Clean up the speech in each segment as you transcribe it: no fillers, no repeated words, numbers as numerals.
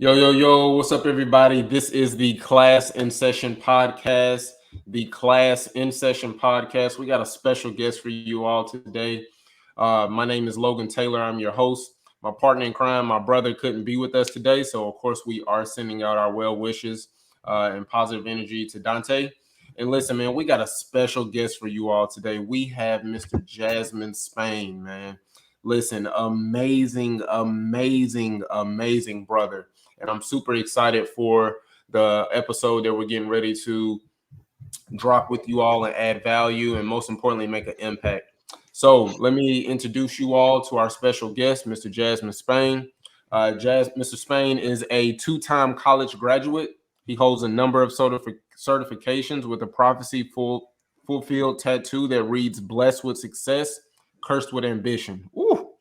Yo, yo, yo, what's up, everybody? This is the Class in Session podcast. The Class in Session podcast. We got a special guest for you all today. My name is Logan Taylor. I'm your host. My partner in crime, my brother, couldn't be with us today. So, of course, we are sending out our well wishes and positive energy to Dante. And listen, man, we got a special guest for you all today. We have Mr. Jasmin Spain, man. Listen, amazing brother. And I'm super excited for the episode that we're getting ready to drop with you all and add value and most importantly, make an impact. So let me introduce you all to our special guest, Mr. Jasmin Spain. Mr. Spain is a two-time college graduate. He holds a number of certifications with a prophecy fulfilled tattoo that reads, "Blessed with success, cursed with ambition." Ooh.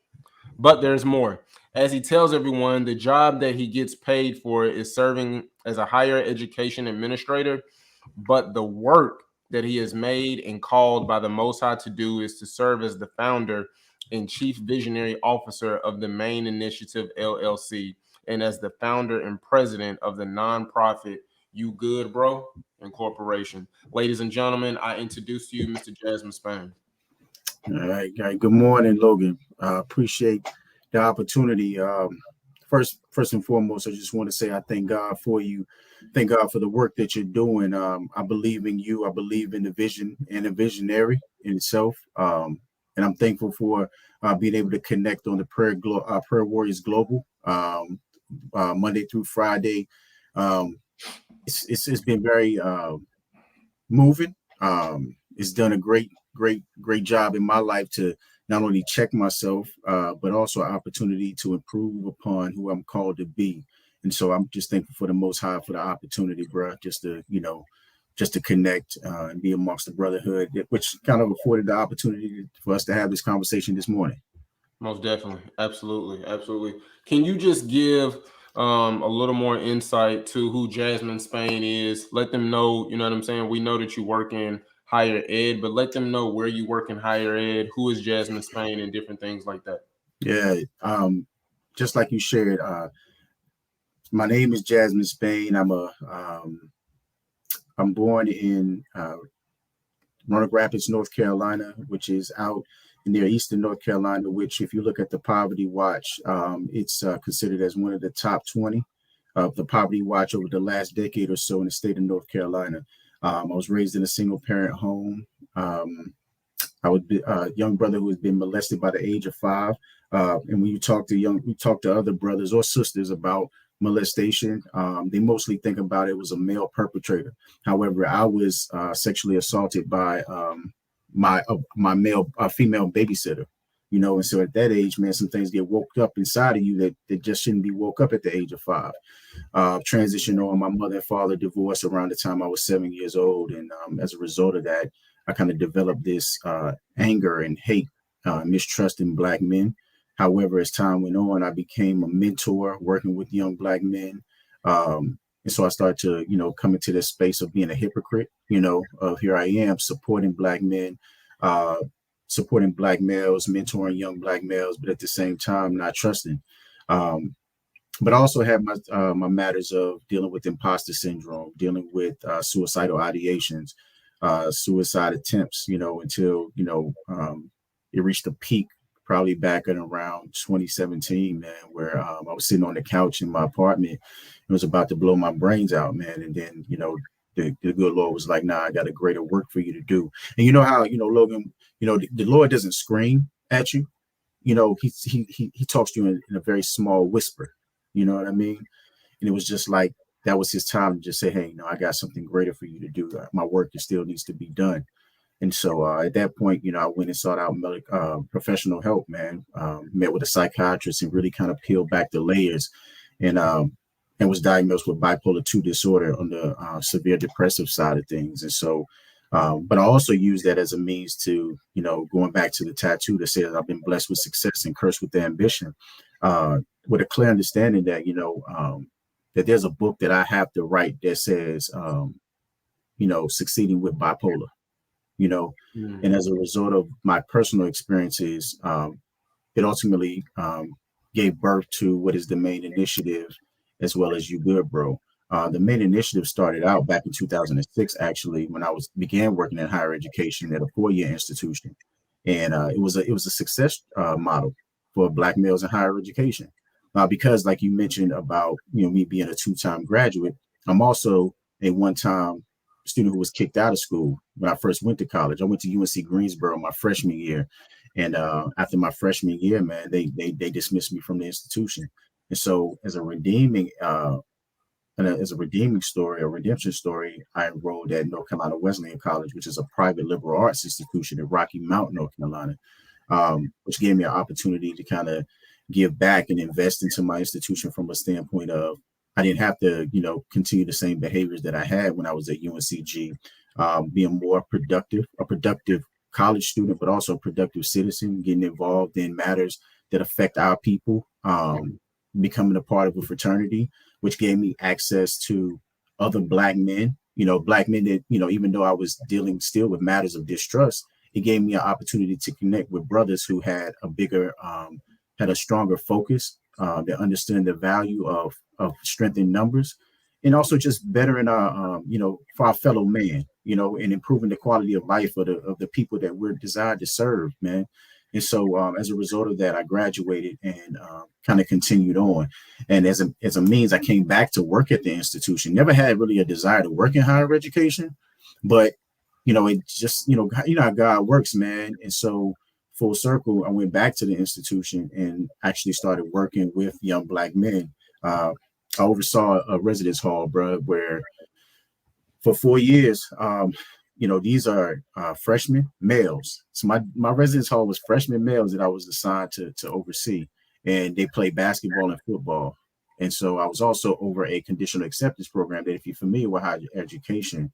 But there's more. As he tells everyone, the job that he gets paid for is serving as a higher education administrator, but the work that he is made and called by the Most High to do is to serve as the founder and chief visionary officer of the M.A.I.N Initiative LLC, and as the founder and president of the nonprofit You Good Bro Incorporation. Ladies and gentlemen, I introduce to you Mr. Jasmin Spain. All right. Good morning, Logan. Appreciate the opportunity. First and foremost, I just want to say I thank God for you. Thank God for the work that you're doing. I believe in you. I believe in the vision and the visionary in itself. And I'm thankful for being able to connect on the Prayer Warriors Global Monday through Friday. It's been very moving. It's done a great job in my life to not only check myself, but also an opportunity to improve upon who I'm called to be. And so I'm just thankful for the Most High for the opportunity, bro, just to connect and be amongst the brotherhood, which kind of afforded the opportunity for us to have this conversation this morning. Most definitely. Absolutely. Can you just give a little more insight to who Jasmin Spain is? Let them know, you know what I'm saying? We know that you work in higher ed, but let them know where you work in higher ed, who is Jasmin Spain, and different things like that. Yeah. Just like you shared, my name is Jasmin Spain. I'm born in Roanoke Rapids, North Carolina, which is out near eastern North Carolina, which if you look at the Poverty Watch, it's considered as one of the top 20 of the Poverty Watch over the last decade or so in the state of North Carolina. I was raised in a single parent home. I was a young brother who has been molested by the age of 5. And when you talk to other brothers or sisters about molestation, they mostly think about it was a male perpetrator. However, I was sexually assaulted by my female babysitter, and so at that age, man, some things get woke up inside of you that just shouldn't be woke up at the age of 5. Transitioned on, my mother and father divorced around the time I was 7 years old, and as a result of that, I kind of developed this anger and hate, mistrust in Black men. However, as time went on, I became a mentor working with young Black men. And so I started to, come into this space of being a hypocrite, of here I am supporting Black men, supporting Black males, mentoring young Black males, but at the same time, not trusting. But I also had my matters of dealing with imposter syndrome, dealing with suicidal ideations, suicide attempts, until, it reached a peak probably back in around 2017, man, where I was sitting on the couch in my apartment. It was about to blow my brains out, man. And then, the good Lord was like, nah, I got a greater work for you to do. And you know how, Logan, the Lord doesn't scream at you. He talks to you in a very small whisper. You know what I mean? And it was just like, that was his time to just say, hey, I got something greater for you to do. My work still needs to be done. And so at that point, I went and sought out professional help, man. Met with a psychiatrist and really kind of peeled back the layers, and was diagnosed with bipolar 2 disorder on the severe depressive side of things. And so, but I also used that as a means to, going back to the tattoo that says I've been blessed with success and cursed with ambition, with a clear understanding that, that there's a book that I have to write that says, succeeding with bipolar. And as a result of my personal experiences, it ultimately gave birth to what is the M.A.I.N initiative as well as You Good Bro. The main initiative started out back in 2006, actually, when I began working in higher education at a 4-year institution, and it was a success model for Black males in higher education, because, like you mentioned about me being a 2-time graduate, I'm also a 1-time student who was kicked out of school when I first went to college. I went to UNC Greensboro my freshman year, and after my freshman year, man, they dismissed me from the institution. And so, as a redeeming story, a redemption story, I enrolled at North Carolina Wesleyan College, which is a private liberal arts institution in Rocky Mount, North Carolina, which gave me an opportunity to kind of give back and invest into my institution from a standpoint of I didn't have to, continue the same behaviors that I had when I was at UNCG, being more productive, a productive college student, but also a productive citizen, getting involved in matters that affect our people, becoming a part of a fraternity, which gave me access to other Black men, Black men that, even though I was dealing still with matters of distrust, it gave me an opportunity to connect with brothers who had had a stronger focus, that understood the value of strength in numbers, and also just bettering our, for our fellow man, and improving the quality of life of the people that we're designed to serve, man. And so, as a result of that, I graduated and kind of continued on. And as a means, I came back to work at the institution. Never had really a desire to work in higher education, but it just how God works, man. And so, full circle, I went back to the institution and actually started working with young Black men. I oversaw a residence hall, bro, where for 4 years, these are freshman males. So my residence hall was freshman males that I was assigned to oversee, and they play basketball and football. And so I was also over a conditional acceptance program that, if you're familiar with higher education,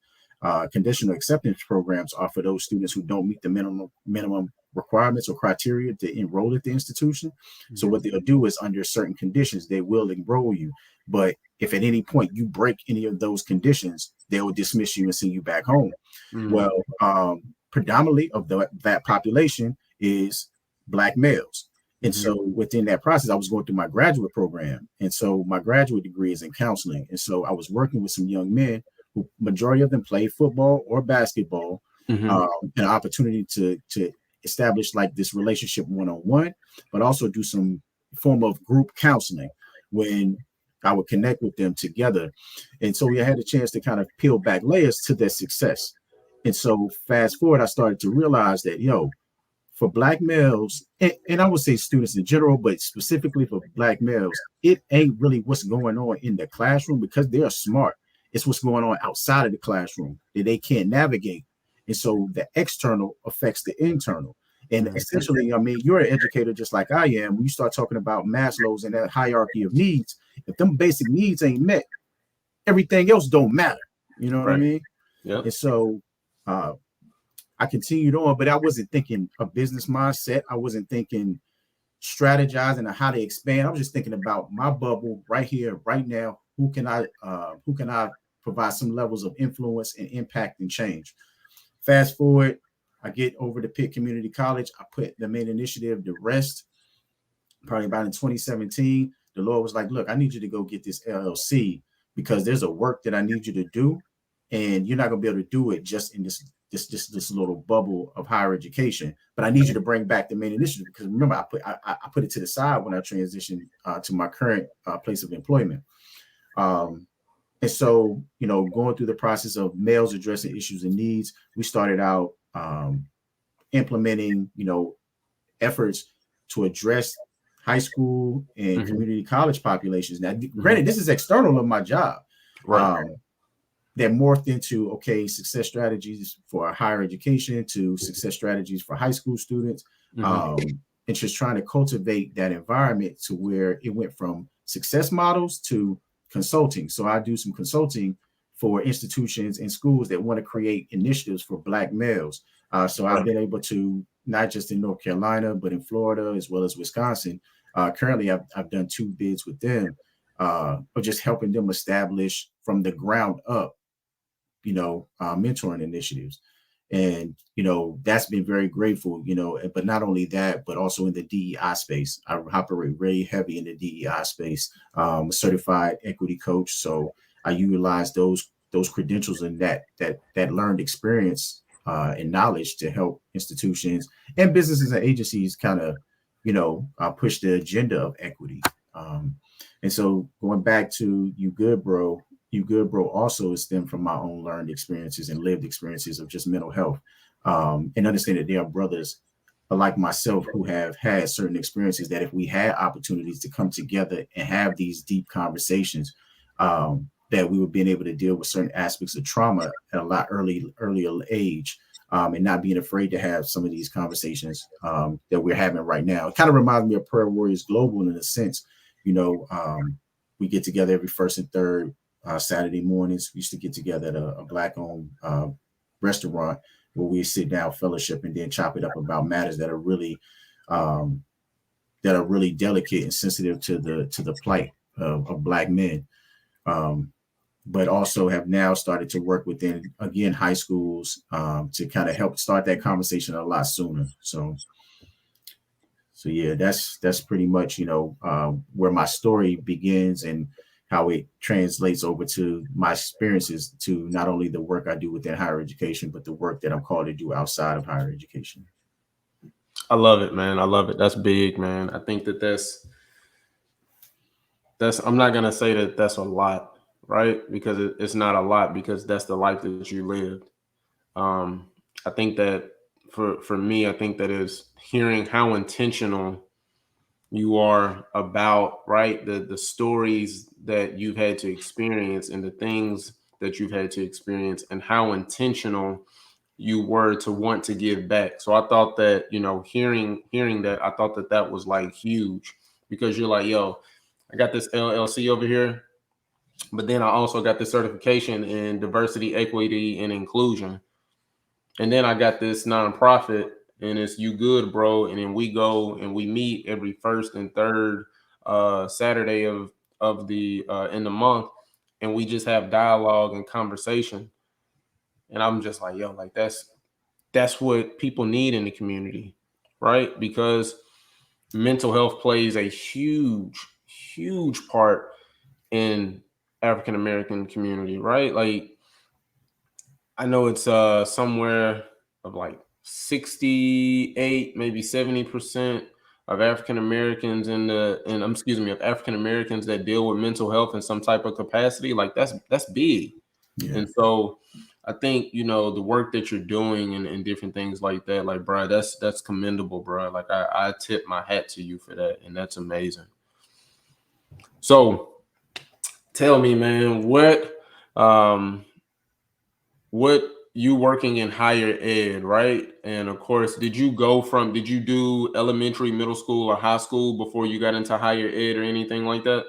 conditional acceptance programs are for those students who don't meet the minimum requirements or criteria to enroll at the institution. Mm-hmm. So what they'll do is, under certain conditions, they will enroll you. But if at any point you break any of those conditions, they will dismiss you and send you back home. Mm-hmm. Well, predominantly of that population is Black males. And mm-hmm. so within that process, I was going through my graduate program. And so my graduate degree is in counseling. And so I was working with some young men who, majority of them, play football or basketball, mm-hmm. An opportunity to establish like this relationship one-on-one, but also do some form of group counseling when I would connect with them together. And so we had a chance to kind of peel back layers to their success. And so fast forward, I started to realize that, for Black males, and I would say students in general, but specifically for Black males, it ain't really what's going on in the classroom because they are smart. It's what's going on outside of the classroom that they can't navigate. And so the external affects the internal. And essentially, I mean, you're an educator just like I am. When you start talking about Maslow's and that hierarchy of needs, if them basic needs ain't met, everything else don't matter. You know what I mean? Yeah. And so I continued on, but I wasn't thinking a business mindset. I wasn't thinking strategizing on how to expand. I was just thinking about my bubble right here, right now. Who can I provide some levels of influence and impact and change? Fast forward, I get over to Pitt Community College. I put the M.A.I.N initiative to rest. Probably about in 2017, the Lord was like, look, I need you to go get this LLC because there's a work that I need you to do. And you're not going to be able to do it just in this little bubble of higher education. But I need you to bring back the M.A.I.N initiative because remember, I put it to the side when I transitioned to my current place of employment. And so, going through the process of males addressing issues and needs, we started out implementing, efforts to address high school and mm-hmm. community college populations. Now, granted, this is external of my job. Right. That morphed into, success strategies for higher education to success strategies for high school students. Mm-hmm. And just trying to cultivate that environment to where it went from success models to consulting. So I do some consulting for institutions and schools that want to create initiatives for Black males. So I've been able to, not just in North Carolina, but in Florida, as well as Wisconsin. Currently, I've done 2 bids with them of just helping them establish from the ground up, mentoring initiatives. And, that's been very grateful, but not only that, but also in the DEI space. I operate very heavy in the DEI space, a certified equity coach. So I utilize those credentials and that learned experience and knowledge to help institutions and businesses and agencies kind of, push the agenda of equity. And so going back to you good bro also is stemmed from my own learned experiences and lived experiences of just mental health, and understand that there are brothers like myself who have had certain experiences that if we had opportunities to come together and have these deep conversations, that we were being able to deal with certain aspects of trauma at a lot earlier age, and not being afraid to have some of these conversations that we're having right now. It kind of reminds me of Prayer Warriors Global in a sense. We get together every first and third Saturday mornings. We used to get together at a Black-owned restaurant where we sit down, fellowship, and then chop it up about matters that are really delicate and sensitive to the plight of Black men. But also have now started to work within, again, high schools to kind of help start that conversation a lot sooner. So yeah, that's pretty much, where my story begins and how it translates over to my experiences to not only the work I do within higher education, but the work that I'm called to do outside of higher education. I love it, man. I love it. That's big, man. I think that's I'm not gonna say that that's a lot, right? Because it's not a lot, because that's the life that you lived. I think that for me, I think that is hearing how intentional you are about, right, the stories that you've had to experience and the things that you've had to experience, and how intentional you were to want to give back. So I thought that, hearing that, I thought that was like huge, because you're like, yo, I got this LLC over here, but then I also got this certification in diversity, equity, and inclusion. And then I got this nonprofit, and it's You Good Bro. And then we go and we meet every first and third Saturday of the in the month, and we just have dialogue and conversation. And I'm just like, yo, like that's what people need in the community, right? Because mental health plays a huge part in African American community, right? Like, I know it's somewhere of like 68, maybe 70% of African Americans of African Americans that deal with mental health in some type of capacity. Like, that's big. Yeah. And so I think, the work that you're doing and different things like that, like, bro, that's commendable, bro. Like, I tip my hat to you for that. And that's amazing. So tell me, man, what you working in higher ed, right? And of course, did you do elementary, middle school, or high school before you got into higher ed or anything like that?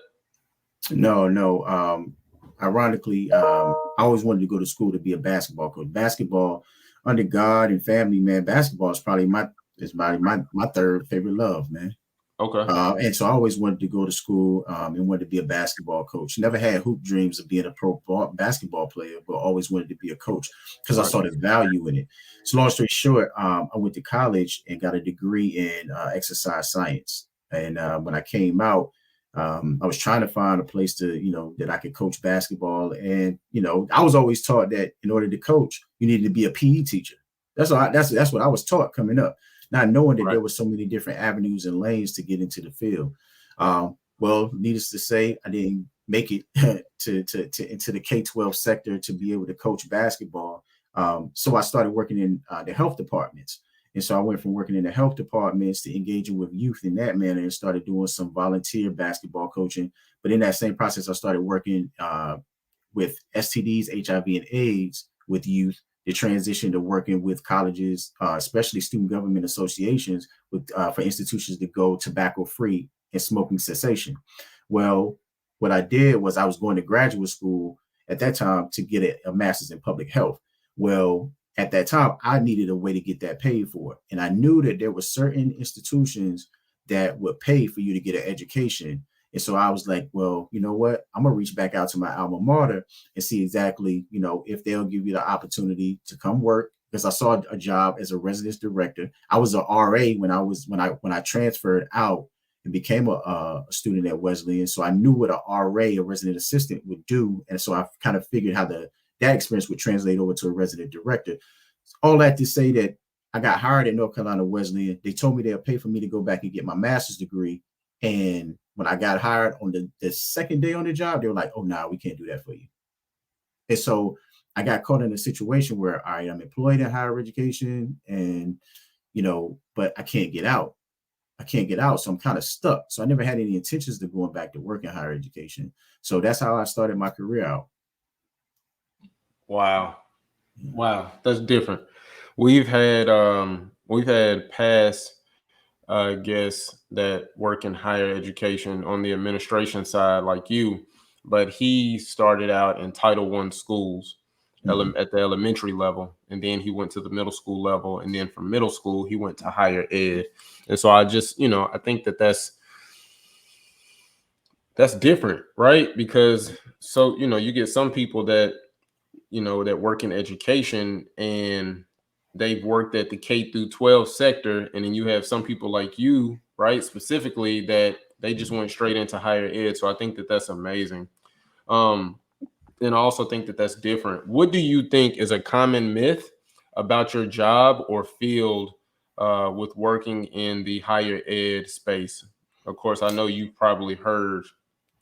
No. Ironically, I always wanted to go to school to be a basketball coach. Basketball, under God and family, man, basketball is probably my third favorite love, man. Okay. And so I always wanted to go to school and wanted to be a basketball coach. Never had hoop dreams of being a basketball player, but always wanted to be a coach because I saw the value in it. So long story short, I went to college and got a degree in exercise science. And when I came out, I was trying to find a place to, that I could coach basketball. And, I was always taught that in order to coach, you needed to be a PE teacher. That's what I was taught coming up, not knowing that there were so many different avenues and lanes to get into the field. Well, needless to say, I didn't make it to into the K-12 sector to be able to coach basketball. So I started working in the health departments. And so I went from working in the health departments to engaging with youth in that manner and started doing some volunteer basketball coaching. But in that same process, I started working with STDs, HIV, and AIDS with youth. The transition to working with colleges, especially student government associations, for institutions to go tobacco-free and smoking cessation. Well, what I did was I was going to graduate school at that time to get a master's in public health. Well, at that time, I needed a way to get that paid for. And I knew that there were certain institutions that would pay for you to get an education. And so I was like, well, you know what? I'm going to reach back out to my alma mater and see exactly, if they'll give you the opportunity to come work because I saw a job as a residence director. I was an RA when I transferred out and became a student at Wesleyan. So I knew what a RA, a resident assistant, would do. And so I kind of figured how that experience would translate over to a resident director. All that to say that I got hired at North Carolina Wesleyan. They told me they'll pay for me to go back and get my master's degree. And when I got hired on the second day on the job, they were like, oh, no, we can't do that for you. And so I got caught in a situation where, all right, I'm employed in higher education and, but I can't get out. So I'm kind of stuck. So I never had any intentions of going back to work in higher education. So that's how I started my career out. Wow. That's different. We've had past guests that work in higher education on the administration side like you, but he started out in Title I schools at the elementary level, and then he went to the middle school level, and then from middle school he went to higher ed. And so I just, I think that's different, right? Because you get some people that that work in education and they've worked at the K through 12 sector, and then you have some people like you, right, specifically, that they just went straight into higher ed. So I think that's amazing. And I also think that's different. What do you think is a common myth about your job or field with working in the higher ed space? Of course, I know you've probably heard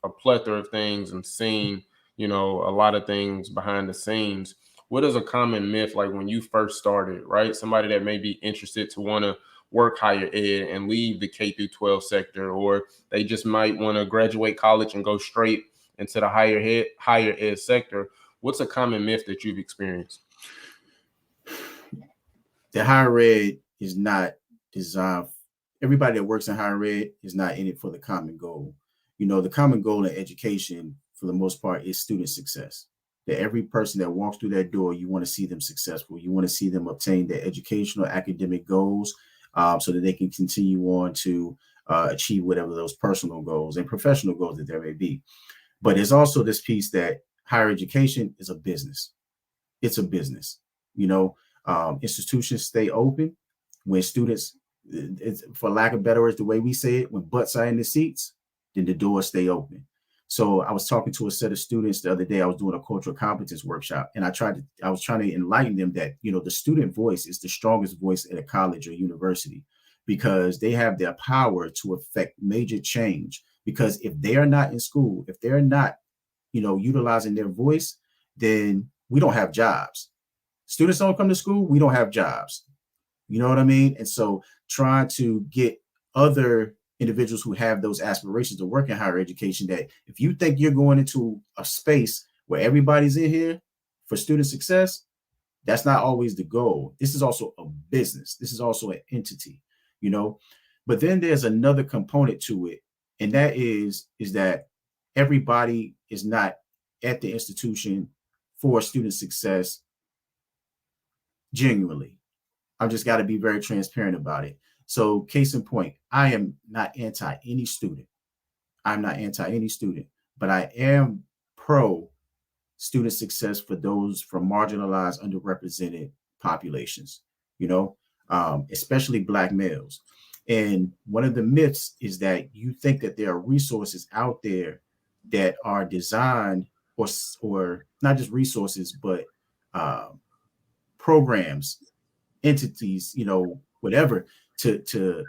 a plethora of things and seen, a lot of things behind the scenes. What is a common myth, like when you first started, right? Somebody that may be interested to want to work higher ed and leave the K through 12 sector, or they just might want to graduate college and go straight into the higher ed sector. What's a common myth that you've experienced? The higher ed is not designed. Everybody that works in higher ed is not in it for the common goal. The common goal in education, for the most part, is student success. That every person that walks through that door, you want to see them successful. You want to see them obtain their educational, academic goals, so that they can continue on to achieve whatever those personal goals and professional goals that there may be. But there's also this piece that higher education is a business. It's a business. Institutions stay open when students, for lack of better words, the way we say it, when butts are in the seats, then the doors stay open. So I was talking to a set of students the other day. I was doing a cultural competence workshop, and I was trying to enlighten them that, the student voice is the strongest voice at a college or university, because they have their power to affect major change. Because if they are not in school, if they're not, utilizing their voice, then we don't have jobs. Students don't come to school, we don't have jobs. You know what I mean? And so trying to get other individuals who have those aspirations to work in higher education, that if you think you're going into a space where everybody's in here for student success, that's not always the goal. This is also a business. This is also an entity, but then there's another component to it. And that is that everybody is not at the institution for student success genuinely. I've just got to be very transparent about it. So case in point, I am not anti any student. I'm not anti any student, but I am pro student success for those from marginalized, underrepresented populations, especially Black males. And one of the myths is that you think that there are resources out there that are designed, or not just resources, but programs, entities, whatever, to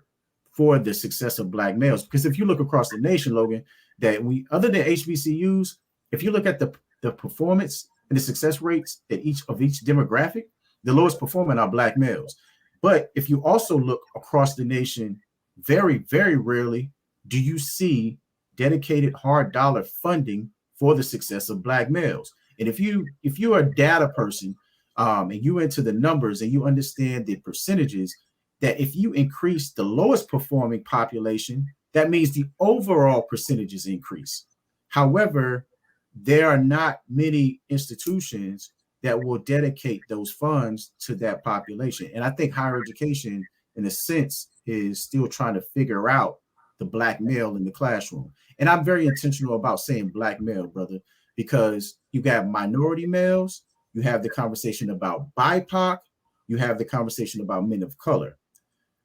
for the success of Black males. Because if you look across the nation, Logan, that other than HBCUs, if you look at the performance and the success rates at each demographic, the lowest performing are Black males. But if you also look across the nation, very, very rarely do you see dedicated hard dollar funding for the success of Black males. And if you're a data person, and you into the numbers and you understand the percentages, that if you increase the lowest performing population, that means the overall percentages increase. However, there are not many institutions that will dedicate those funds to that population. And I think higher education, in a sense, is still trying to figure out the Black male in the classroom. And I'm very intentional about saying Black male, brother, because you got minority males, you have the conversation about BIPOC, you have the conversation about men of color.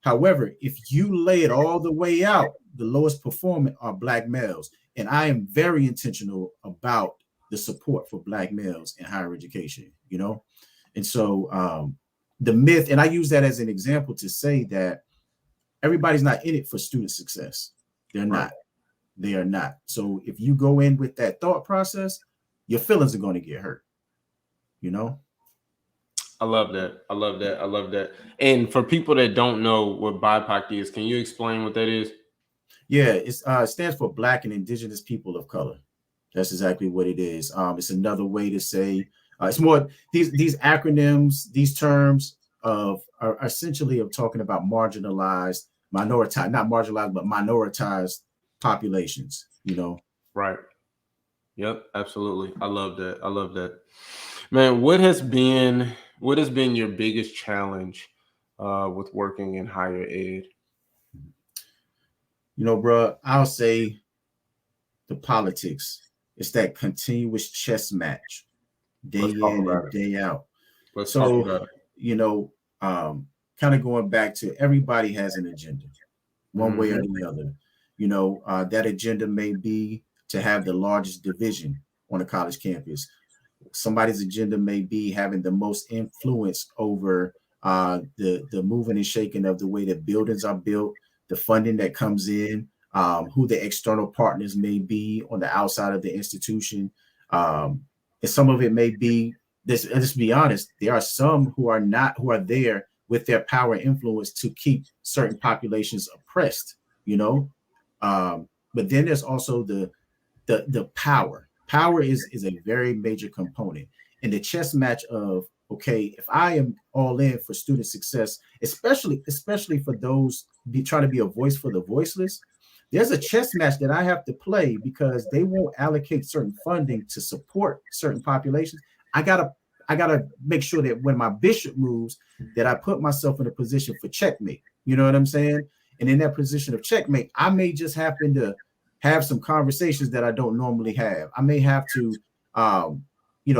However, if you lay it all the way out, the lowest performing are Black males. And I am very intentional about the support for Black males in higher education, you know? And so the myth, and I use that as an example to say that everybody's not in it for student success. They're not. They are not. So if you go in with that thought process, your feelings are going to get hurt, you know? I love that. I love that. I love that. And for people that don't know what BIPOC is, can you explain what that is? Yeah, it stands for Black and Indigenous People of Color. That's exactly what it is. It's another way to say it's more these acronyms, these terms are essentially of talking about marginalized, minoritized, not marginalized, but minoritized populations. You know, Right. Yep. Absolutely. I love that. I love that. Man, what has been your biggest challenge with working in higher ed? bro. I'll say the politics. It's that continuous chess match, day Let's talk in about and it. day out. Let's talk So, about it. you know, kind of going back to everybody has an agenda, one way or Mhm. the other. That agenda may be to have the largest division on a college campus. Somebody's agenda may be having the most influence over the moving and shaking of the way that buildings are built, the funding that comes in, who the external partners may be on the outside of the institution. And some of it may be this. Let's be honest. There are some who are there with their power and influence to keep certain populations oppressed. You know, but then there's also the power. Power is a very major component. And the chess match of, okay, if I am all in for student success, especially for those trying to be a voice for the voiceless, there's a chess match that I have to play because they won't allocate certain funding to support certain populations. I gotta I gotta make sure that when my bishop moves, that I put myself in a position for checkmate. You know what I'm saying? And in that position of checkmate, I may just happen to have some conversations that I don't normally have. I may have to,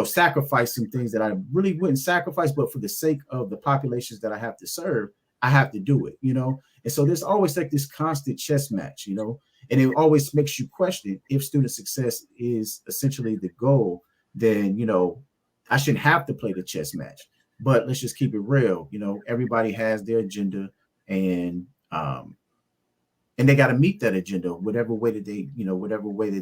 sacrifice some things that I really wouldn't sacrifice, but for the sake of the populations that I have to serve, I have to do it, And so there's always like this constant chess match, and it always makes you question if student success is essentially the goal, then, I shouldn't have to play the chess match. But let's just keep it real. Everybody has their agenda, and and they got to meet that agenda whatever way that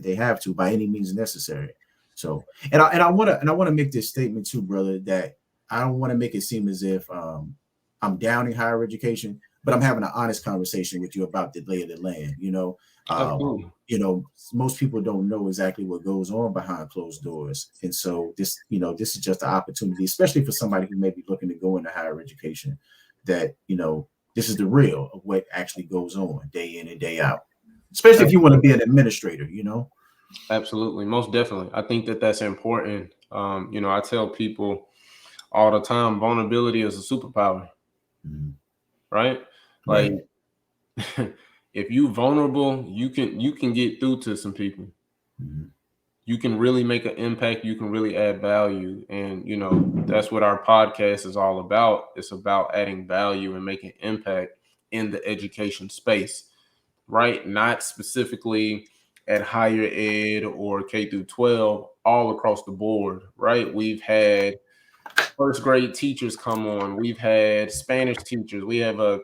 they have to by any means necessary. So, and I want to make this statement too, brother, that I don't want to make it seem as if I'm downing higher education, but I'm having an honest conversation with you about the lay of the land. Um, Absolutely. most people don't know exactly what goes on behind closed doors, and so this is just an opportunity, especially for somebody who may be looking to go into higher education, that this is the real of what actually goes on day in and day out, especially if you want to be an administrator. Absolutely. Most definitely. I think that that's important. I tell people all the time, vulnerability is a superpower, Mhm. right? Like Right. if you vulnerable, you can get through to some people. Mhm. You can really make an impact, you can really add value. And that's what our podcast is all about. It's about adding value and making impact in the education space, right? Not specifically at higher ed or K through 12, all across the board, right? We've had first grade teachers come on. We've had Spanish teachers. We had a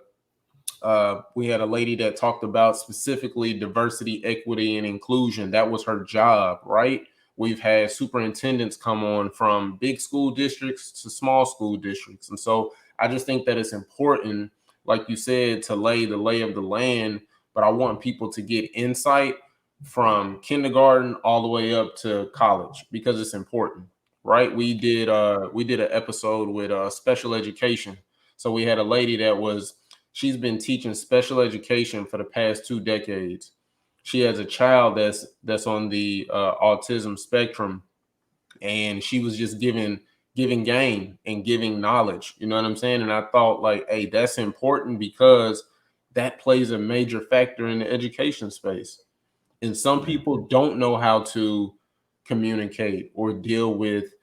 lady that talked about specifically diversity, equity, and inclusion. That was her job, right? We've had superintendents come on from big school districts to small school districts. And so I just think that it's important, like you said, to lay the lay of the land. But I want people to get insight from kindergarten all the way up to college because it's important, right? We did an episode with special education. So we had a lady that was she's been teaching special education for the past 2 decades. She has a child that's on the autism spectrum, and she was just giving game and giving knowledge. You know what I'm saying? And I thought, like, hey, that's important because that plays a major factor in the education space. And some Yeah. people don't know how to communicate or deal with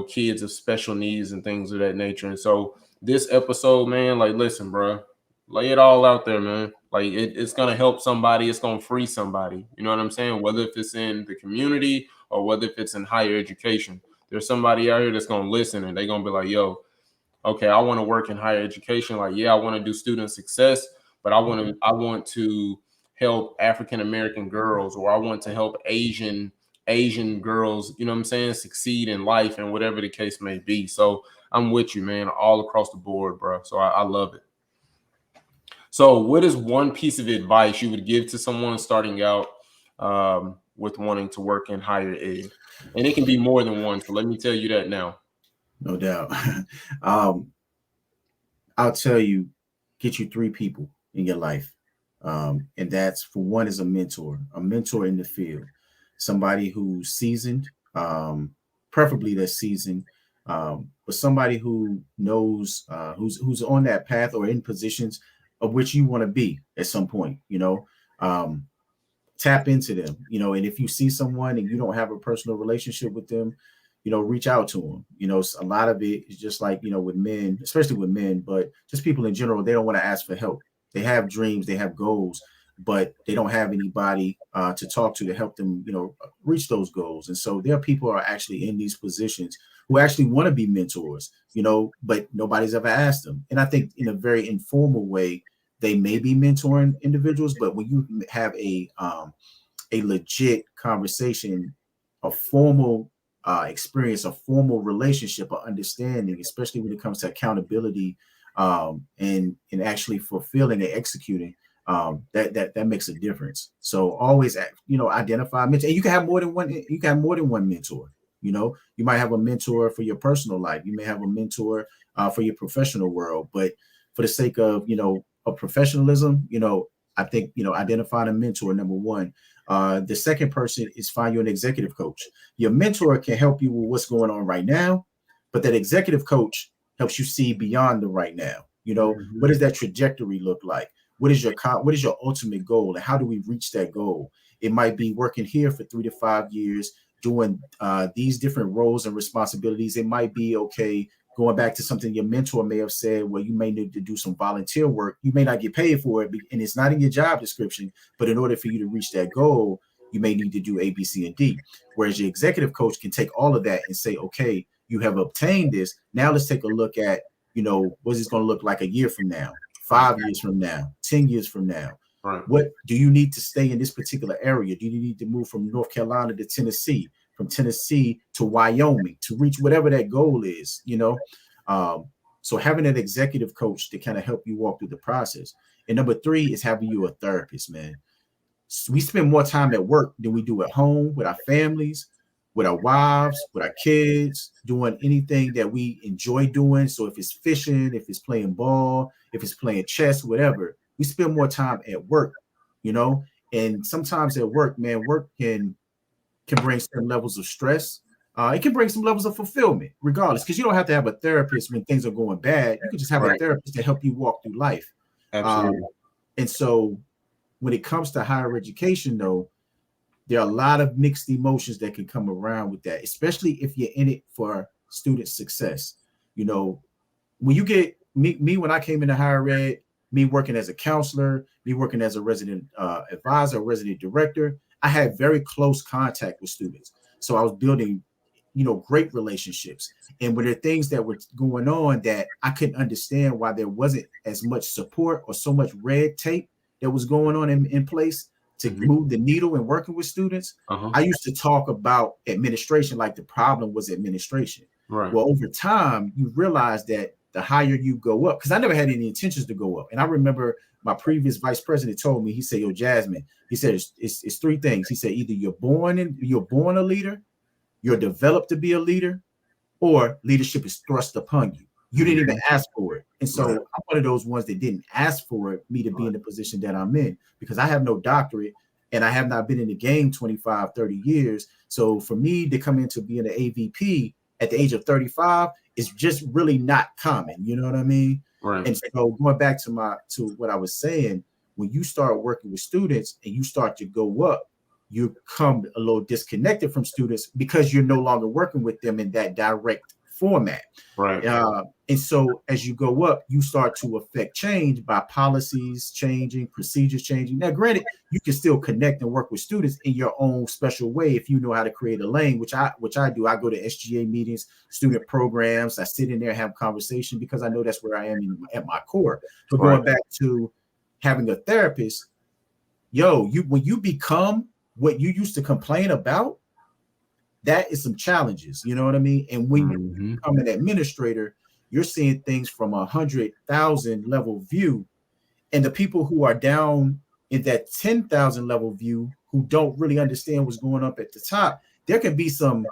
kids of special needs and things of that nature. And so this episode, man, like, listen, bro, lay it all out there, man. Like, it's gonna help somebody. It's gonna free somebody. You know what I'm saying? Whether if it's in the community or whether if it's in higher education, there's somebody out here that's gonna listen and they're gonna be like, yo, okay, I want to work in higher education. Like, yeah, I want to do student success, but I want to help African American girls, or I want to help Asian girls, you know what I'm saying, succeed in life and whatever the case may be. So I'm with you, man, all across the board, bro. So I love it. So what is one piece of advice you would give to someone starting out with wanting to work in higher ed? And it can be more than one. So let me tell you that now. No doubt. I'll tell you, get you 3 people in your life. And that's, for one, is a mentor in the field, somebody who's seasoned, preferably that's seasoned, but somebody who knows, who's on that path or in positions of which you want to be at some point, tap into them, and if you see someone and you don't have a personal relationship with them, reach out to them. A lot of it is just like, with men, especially with men, but just people in general, they don't want to ask for help. They have dreams, they have goals, but they don't have anybody to talk to help them, reach those goals. And so there are people who are actually in these positions who actually want to be mentors, but nobody's ever asked them. And I think in a very informal way, they may be mentoring individuals, but when you have a legit conversation, a formal experience, a formal relationship, or understanding, especially when it comes to accountability, and actually fulfilling and executing, that makes a difference. So always, identify a mentor. And you can have more than one. You can have more than one mentor. You might have a mentor for your personal life. You may have a mentor for your professional world. But for the sake of of professionalism, I think identifying a mentor, number one. The second person is find you an executive coach. Your mentor can help you with what's going on right now, but that executive coach helps you see beyond the right now. What does that trajectory look like? What is your ultimate goal, and how do we reach that goal? It might be working here for 3 to 5 years, doing these different roles and responsibilities. It might be, okay, going back to something your mentor may have said, well, you may need to do some volunteer work. You may not get paid for it, and it's not in your job description, but in order for you to reach that goal, you may need to do A, B, C, and D. Whereas your executive coach can take all of that and say, okay, you have obtained this. Now let's take a look at, what's this going to look like a year from now, 5 years from now, 10 years from now? Right. What do you need to stay in this particular area? Do you need to move from North Carolina to Tennessee, from Tennessee to Wyoming, to reach whatever that goal is, So having an executive coach to kind of help you walk through the process. And number 3 is having you a therapist, man. So we spend more time at work than we do at home with our families, with our wives, with our kids, doing anything that we enjoy doing. So if it's fishing, if it's playing ball, if it's playing chess, whatever, we spend more time at work, and sometimes at work, man, work can bring certain levels of stress. It can bring some levels of fulfillment, regardless, because you don't have to have a therapist when things are going bad. You can just have a therapist to help you walk through life. Absolutely. And so when it comes to higher education, though, there are a lot of mixed emotions that can come around with that, especially if you're in it for student success. When you get me when I came into higher ed, me working as a counselor, me working as a resident advisor, resident director, I had very close contact with students. So I was building, great relationships. And when there are things that were going on that I couldn't understand why there wasn't as much support or so much red tape that was going on in place to move the needle and working with students, I used to talk about administration like the problem was administration. Right. Well, over time, you realize that the higher you go up, because I never had any intentions to go up. And I remember my previous vice president told me, he said, yo, Jasmin, he said, it's 3 things. He said, either you're born a leader, you're developed to be a leader, or leadership is thrust upon you. You didn't even ask for it. And so I'm one of those ones that didn't ask for it, me to be in the position that I'm in, because I have no doctorate and I have not been in the game 25, 30 years. So for me to come into being an AVP at the age of 35 is just really not common. You know what I mean? Right. And so going back to what I was saying, when you start working with students and you start to go up, you come a little disconnected from students because you're no longer working with them in that direct format. Right. And so as you go up, you start to affect change by policies changing, procedures changing. Now, granted, you can still connect and work with students in your own special way if you know how to create a lane, which I do. I go to SGA meetings, student programs. I sit in there, have conversation because I know that's where I am at my core. But going back to having a therapist, when you become what you used to complain about, that is some challenges, you know what I mean? And when you become an administrator, you're seeing things from 100,000 level view, and the people who are down in that 10,000 level view who don't really understand what's going up at the top, there can be some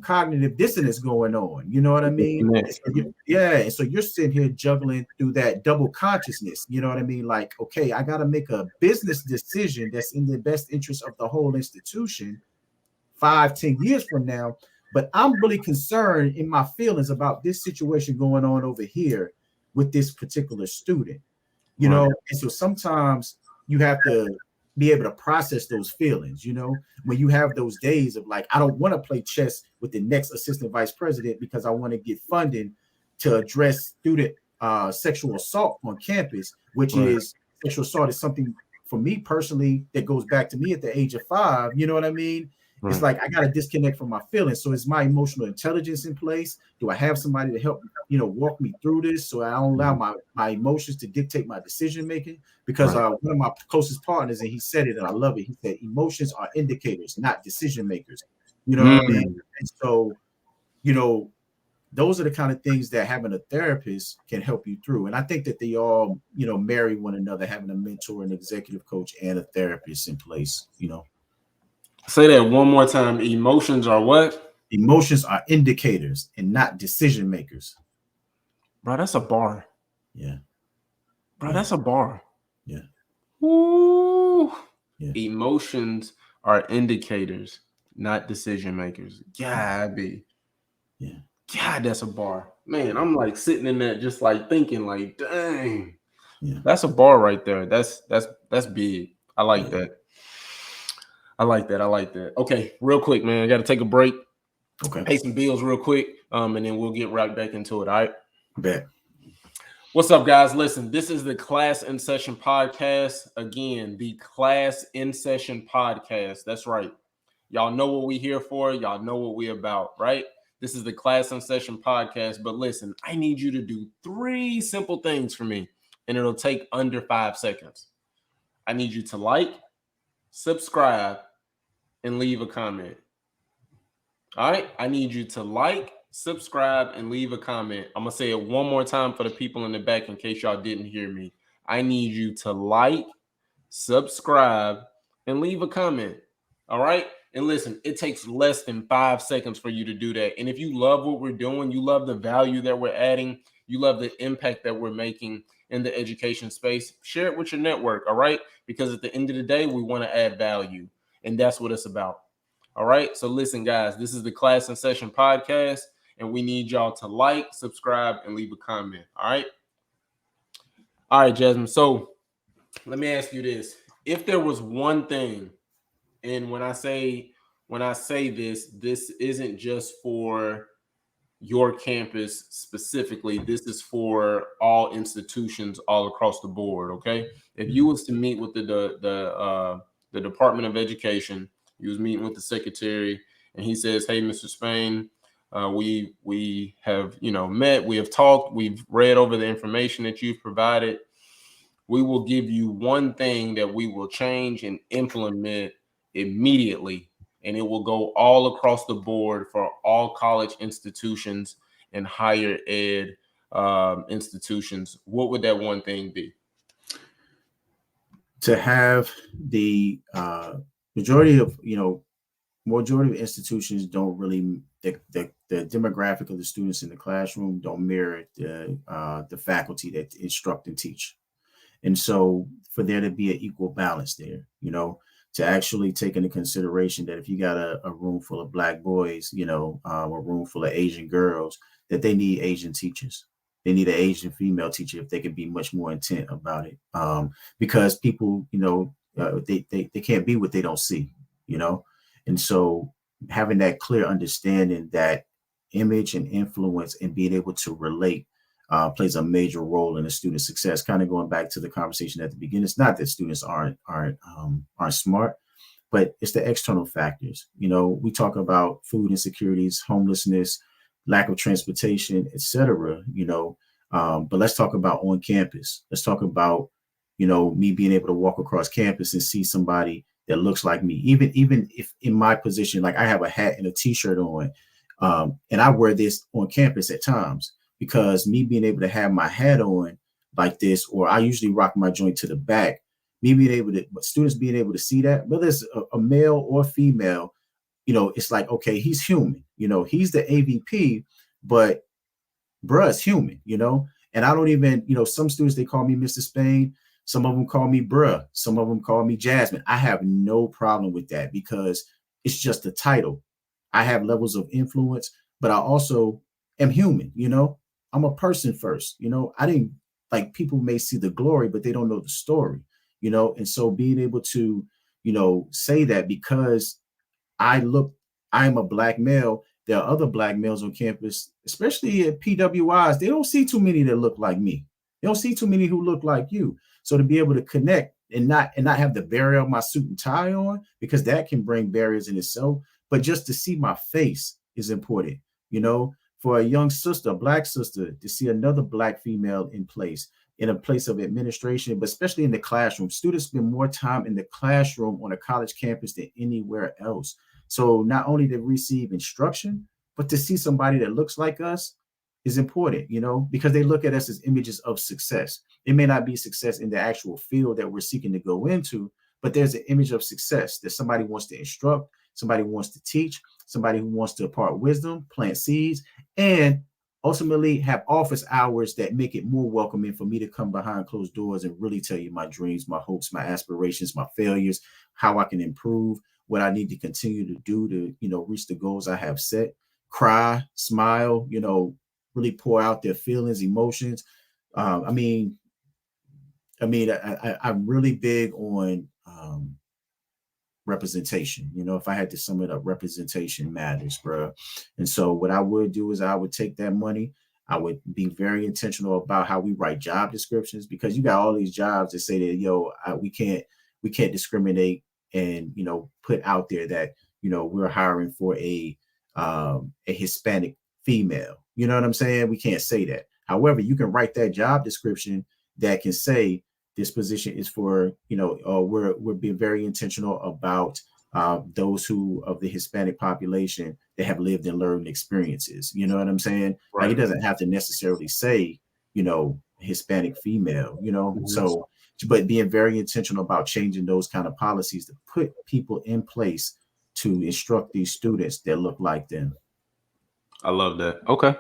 cognitive dissonance going on, you know what I mean? And so you're sitting here juggling through that double consciousness, you know what I mean? Like, okay, I got to make a business decision that's in the best interest of the whole institution 5-10 years from now, but I'm really concerned in my feelings about this situation going on over here with this particular student, you know. And so sometimes you have to be able to process those feelings, you know, when you have those days of like, I don't want to play chess with the next assistant vice president because I want to get funding to address student sexual assault on campus, which is sexual assault is something for me personally that goes back to me at the age of 5, you know what I mean? It's like I got to disconnect from my feelings. So is my emotional intelligence in place? Do I have somebody to help, you know, walk me through this so I don't allow my emotions to dictate my decision making? Because one of my closest partners, and he said it, and I love it. He said, emotions are indicators, not decision makers. You know what I mean? And so, you know, those are the kind of things that having a therapist can help you through. And I think that they all, you know, marry one another, having a mentor, an executive coach, and a therapist in place, you know. Say that one more time. Emotions are what? Emotions are indicators and not decision makers. Bro, that's a bar. Yeah. Bro, that's a bar. Yeah. Ooh. Yeah. Emotions are indicators, not decision makers. God, God, that's a bar. Man, I'm like sitting in there just like thinking like, dang. Yeah. That's a bar right there. That's big. I like that. I like that. Okay, real quick, man. I got to take a break. Okay. Pay some bills real quick. And then we'll get right back into it. All right. Bet. What's up, guys? Listen, this is the Class in Session podcast. Again, the Class in Session podcast. That's right. Y'all know what we here for. Y'all know what we about, right? This is the Class in Session podcast. But listen, I need you to do 3 simple things for me, and it'll take under 5 seconds. I need you to like, subscribe, and leave a comment. All right. I need you to like, subscribe, and leave a comment. I'm going to say it one more time for the people in the back in case y'all didn't hear me. I need you to like, subscribe, and leave a comment. All right. And listen, it takes less than 5 seconds for you to do that. And if you love what we're doing, you love the value that we're adding, you love the impact that we're making in the education space, share it with your network. All right. Because at the end of the day, we want to add value. And that's what it's about. All right. So listen, guys, this is the Class in Session podcast, and we need y'all to like, subscribe, and leave a comment. All right. All right, Jasmine. So let me ask you this. If there was one thing, and when I say this isn't just for your campus specifically, this is for all institutions all across the board. Okay. If you was to meet with the Department of Education, he was meeting with the secretary, and he says, "Hey, Mr. Spain, we have, you know, met, we have talked, we've read over the information that you've provided. We will give you one thing that we will change and implement immediately, and it will go all across the board for all college institutions and higher ed institutions. What would that one thing be?" To have the majority of institutions don't really, the demographic of the students in the classroom don't mirror the faculty that instruct and teach. And so for there to be an equal balance there, you know, to actually take into consideration that if you got a room full of Black boys, you know, a room full of Asian girls, that they need Asian teachers. They need an Asian female teacher if they could be much more intent about it. Because people, you know, they can't be what they don't see, you know. And so having that clear understanding that image and influence and being able to relate plays a major role in a student's success. Kind of going back to the conversation at the beginning, it's not that students aren't smart, but it's the external factors. You know, we talk about food insecurities, homelessness, lack of transportation, etc. You know, but let's talk about on campus. Let's talk about, you know, me being able to walk across campus and see somebody that looks like me. Even if in my position, like I have a hat and a t-shirt on, and I wear this on campus at times because me being able to have my hat on like this, or I usually rock my joint to the back, me being able to, students being able to see that, whether it's a male or female, you know, it's like, okay, he's human, you know, he's the AVP, but bruh is human, you know. And I don't even, you know, some students, they call me Mr. Spain. Some of them call me bruh. Some of them call me Jasmine. I have no problem with that because it's just a title. I have levels of influence, but I also am human, you know. I'm a person first, you know. I didn't, like, people may see the glory, but they don't know the story, you know. And so being able to, you know, say that because I'm a black male. There are other black males on campus, especially at PWIs. They don't see too many that look like me. They don't see too many who look like you. So to be able to connect and not have the barrier of my suit and tie on, because that can bring barriers in itself. But just to see my face is important. You know, for a young sister, a black sister, to see another black female in a place of administration, but especially in the classroom. Students spend more time in the classroom on a college campus than anywhere else. So not only to receive instruction, but to see somebody that looks like us is important, you know, because they look at us as images of success. It may not be success in the actual field that we're seeking to go into, but there's an image of success that somebody wants to instruct, somebody wants to teach, somebody who wants to impart wisdom, plant seeds, and ultimately have office hours that make it more welcoming for me to come behind closed doors and really tell you my dreams, my hopes, my aspirations, my failures, how I can improve, what I need to continue to do to, you know, reach the goals I have set. Cry, smile, you know, really pour out their feelings, emotions. I mean, I'm really big on representation. You know, if I had to sum it up, representation matters, bro. And so what I would do is I would take that money. I would be very intentional about how we write job descriptions, because you got all these jobs that say that, yo, we can't discriminate and, you know, put out there that, you know, we're hiring for a Hispanic female. You know what I'm saying? We can't say that. However, you can write that job description that can say this position is for, you know, we're being very intentional about those who of the Hispanic population that have lived and learned experiences. You know what I'm saying? Right. Like, it doesn't have to necessarily say, you know, Hispanic female, you know. Mm-hmm. So, but being very intentional about changing those kind of policies to put people in place to instruct these students that look like them. I love that. Okay.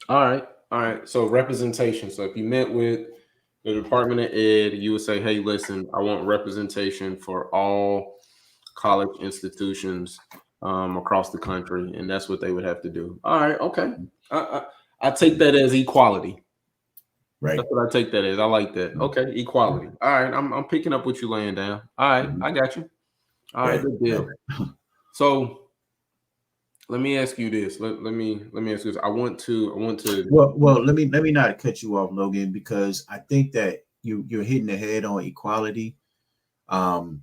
All right. All right. So representation. So if you met with the Department of Ed, you would say, hey, listen, I want representation for all college institutions across the country. And that's what they would have to do. All right. Okay. I take that as equality. Right. That's what I take that as. I like that. Okay. Equality. All right. I'm picking up what you're laying down. All right. I got you. All right. Good deal. So let me ask you this. Let me ask you this. I want to. Well, let me not cut you off, Logan, because I think that you're hitting the head on equality. But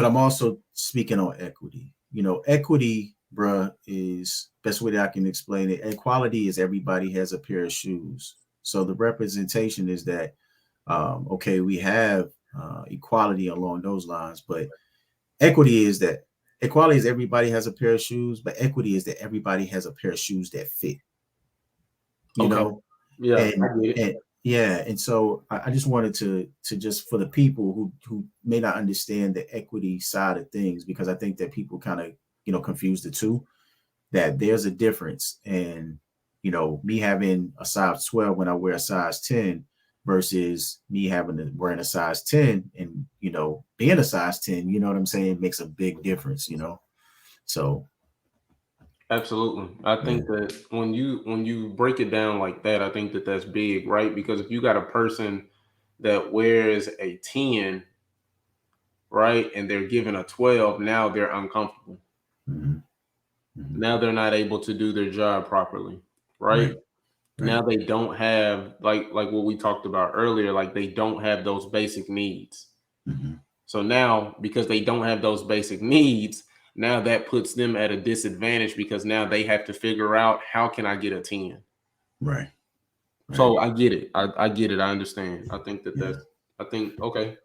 I'm also speaking on equity. You know, equity, bruh, is best way that I can explain it. Equality is everybody has a pair of shoes. So the representation is that okay, we have equality along those lines, but equity is that equality is everybody has a pair of shoes, but equity is that everybody has a pair of shoes that fit. You Okay. know, Yeah, I and get it. and yeah, and so I just wanted to just, for the people who may not understand the equity side of things, because I think that people kind of, you know, confuse the two, that there's a difference. And, you know, me having a size 12 when I wear a size 10 versus me wearing a size 10 and, you know, being a size 10, you know what I'm saying, makes a big difference, you know. So Absolutely. I yeah. think that when you break it down like that, I think that that's big, right? Because if you got a person that wears a 10 right? And they're given a 12, now they're uncomfortable. Mm-hmm. Mm-hmm. Now they're not able to do their job properly, right? Right. Now Right. they don't have like what we talked about earlier, like they don't have those basic needs. Mm-hmm. So now, because they don't have those basic needs, now that puts them at a disadvantage because now they have to figure out how can I get a 10. Right. Right. So I get it. I get it. I understand. I think that Yeah. I think, okay.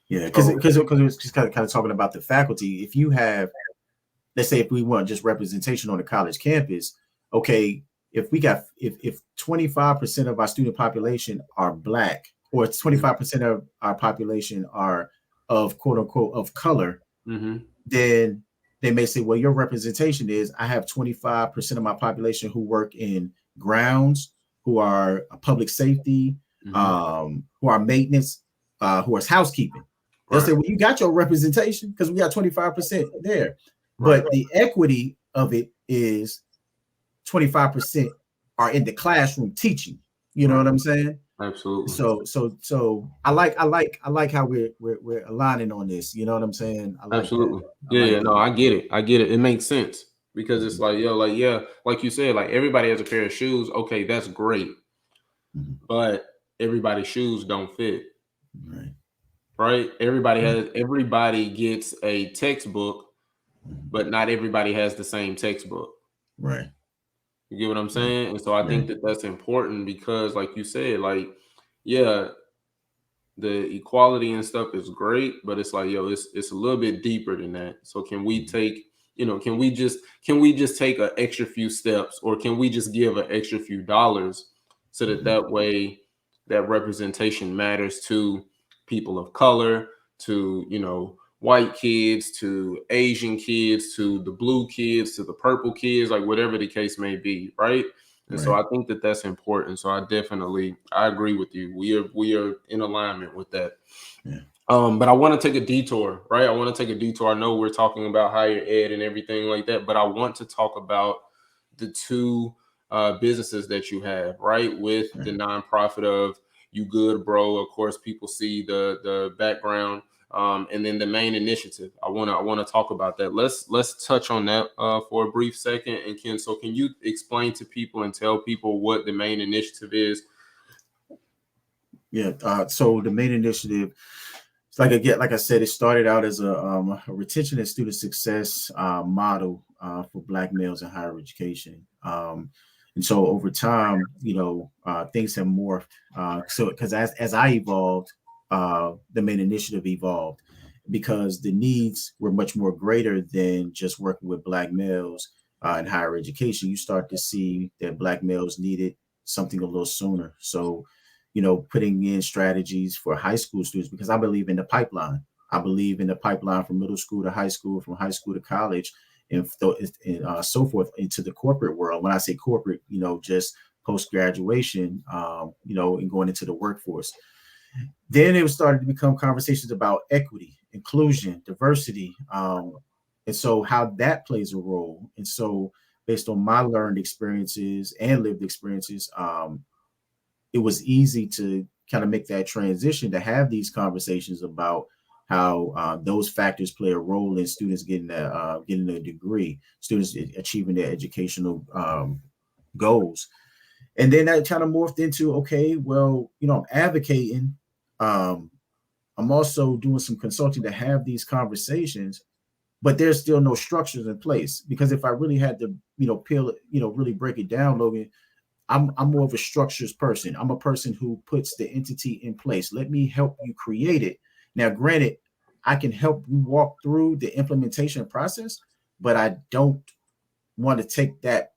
Yeah. Because So, because it was just kind of talking about the faculty. If you have, let's say, if we want just representation on a college campus, okay, if we got if 25% of our student population are Black, or 25% of our population are of quote unquote of color, mm-hmm, then they may say, well, your representation is I have 25% of my population who work in grounds, who are public safety, mm-hmm, who are maintenance, who is housekeeping. They'll say, right, well, you got your representation because we got 25% there. right, But the equity of it is 25% are in the classroom teaching. You know right. what I'm saying? Absolutely. So I like how we're aligning on this. You know what I'm saying? I like that. Absolutely. I Yeah, like yeah, no, that. I get it. I get it. It makes sense because it's Mhm, like, yo, like, yeah, like you said, like everybody has a pair of shoes. Okay, that's great. mhm. But everybody's shoes don't fit, Right. right? Everybody gets a textbook, Mhm. but not everybody has the same textbook. Right. You get what I'm Right. saying? And so I think Right. that that's important because, like you said, like, yeah, the equality and stuff is great, but it's like, yo, it's a little bit deeper than that. So can we Mhm. take, can we just take an extra few steps, or can we just give an extra few dollars so that Mhm. that way that representation matters to people of color, to white kids, to Asian kids, to the blue kids, to the purple kids, like whatever the case may be, right? And so Right. I think that that's important. So I agree with you. We are in alignment with that. Yeah. But I want to take a detour, right? I want to take a detour. I know we're talking about higher ed and everything like that, but I want to talk about the two businesses that you have, right? With the Right. nonprofit of You Good Bro. Of course, people see the background, and then the main initiative. I want to talk about that. Let's touch on that for a brief second. And can you explain to people and tell people what the main initiative is? Yeah. So the main initiative, it's like I said, it started out as a retention and student success model for Black males in higher education. And so over time, things have morphed. So because as I evolved, the main initiative evolved because the needs were much more greater than just working with Black males in higher education. You start to see that Black males needed something a little sooner. So putting in strategies for high school students because I believe in the pipeline. I believe in the pipeline from middle school to high school, from high school to college, and so forth into the corporate world. When I say corporate, just post graduation, and going into the workforce. Then it was started to become conversations about equity, inclusion, diversity, and so how that plays a role. And so, based on my learned experiences and lived experiences, it was easy to kind of make that transition to have these conversations about how those factors play a role in students getting a degree, students achieving their educational goals. And then that kind of morphed into, okay, well, I'm advocating. Um, I'm also doing some consulting to have these conversations, but there's still no structures in place. Because if I really had to, really break it down, Logan, I'm more of a structures person. I'm a person who puts the entity in place. Let me help you create it. Now, granted, I can help you walk through the implementation process, but I don't want to take that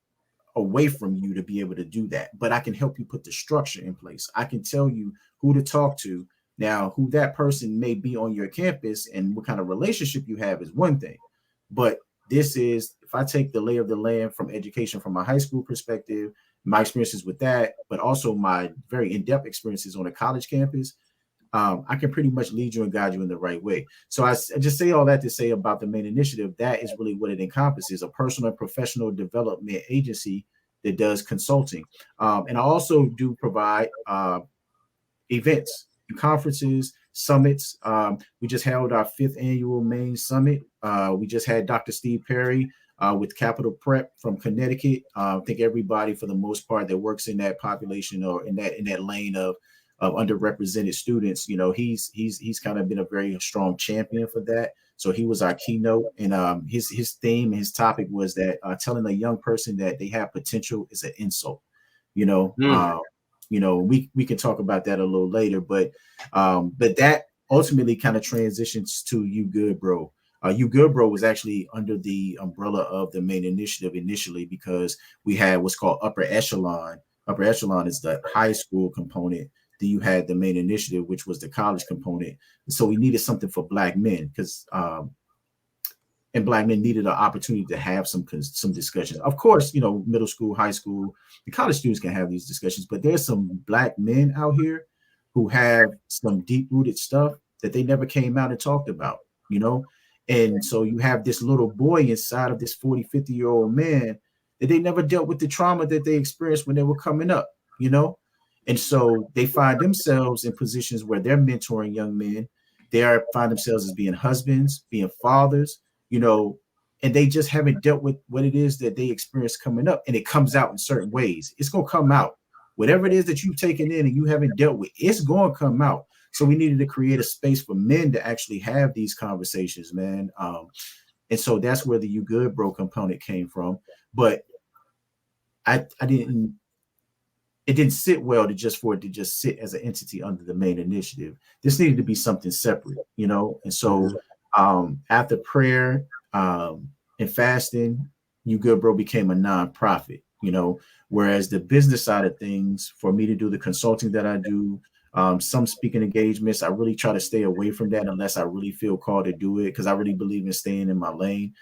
away from you to be able to do that. But I can help you put the structure in place. I can tell you who to talk to. Now, who that person may be on your campus and what kind of relationship you have is one thing. But this is, if I take the lay of the land from education from a high school perspective, my experiences with that, but also my very in-depth experiences on a college campus, I can pretty much lead you and guide you in the right way. So I just say all that to say about the main initiative. That is really what it encompasses: a personal and professional development agency that does consulting. And I also do provide events and conferences, summits. We just held our 5th annual M.A.I.N summit. We just had Dr. Steve Perry with Capital Prep from Connecticut. I think everybody, for the most part, that works in that population or in that lane of underrepresented students, he's kind of been a very strong champion for that. So he was our keynote, and his theme, his topic was that telling a young person that they have potential is an insult. We can talk about that a little later, but that ultimately kind of transitions to You Good Bro. You Good Bro was actually under the umbrella of the M.A.I.N initiative initially, because we had what's called upper echelon. Upper echelon is the high school component. Then you had the M.A.I.N initiative, which was the college component. So we needed something for Black men, because and Black men needed an opportunity to have some discussions. Of course, middle school, high school, the college students can have these discussions, but there's some Black men out here who have some deep-rooted stuff that they never came out and talked about, And so you have this little boy inside of this 40, 50-year-old man that they never dealt with the trauma that they experienced when they were coming up, And so they find themselves in positions where they're mentoring young men. They find themselves as being husbands, being fathers, and they just haven't dealt with what it is that they experience coming up. And it comes out in certain ways. It's going to come out. Whatever it is that you've taken in and you haven't dealt with, it's going to come out. So we needed to create a space for men to actually have these conversations, man. And so that's where the You Good Bro component came from. But it didn't sit well for it to just sit as an entity under the M.A.I.N initiative. This needed to be something separate, And so after prayer and fasting, You Good Bro became a nonprofit, whereas the business side of things, for me to do the consulting that I do, some speaking engagements, I really try to stay away from that unless I really feel called to do it, because I really believe in staying in my lane.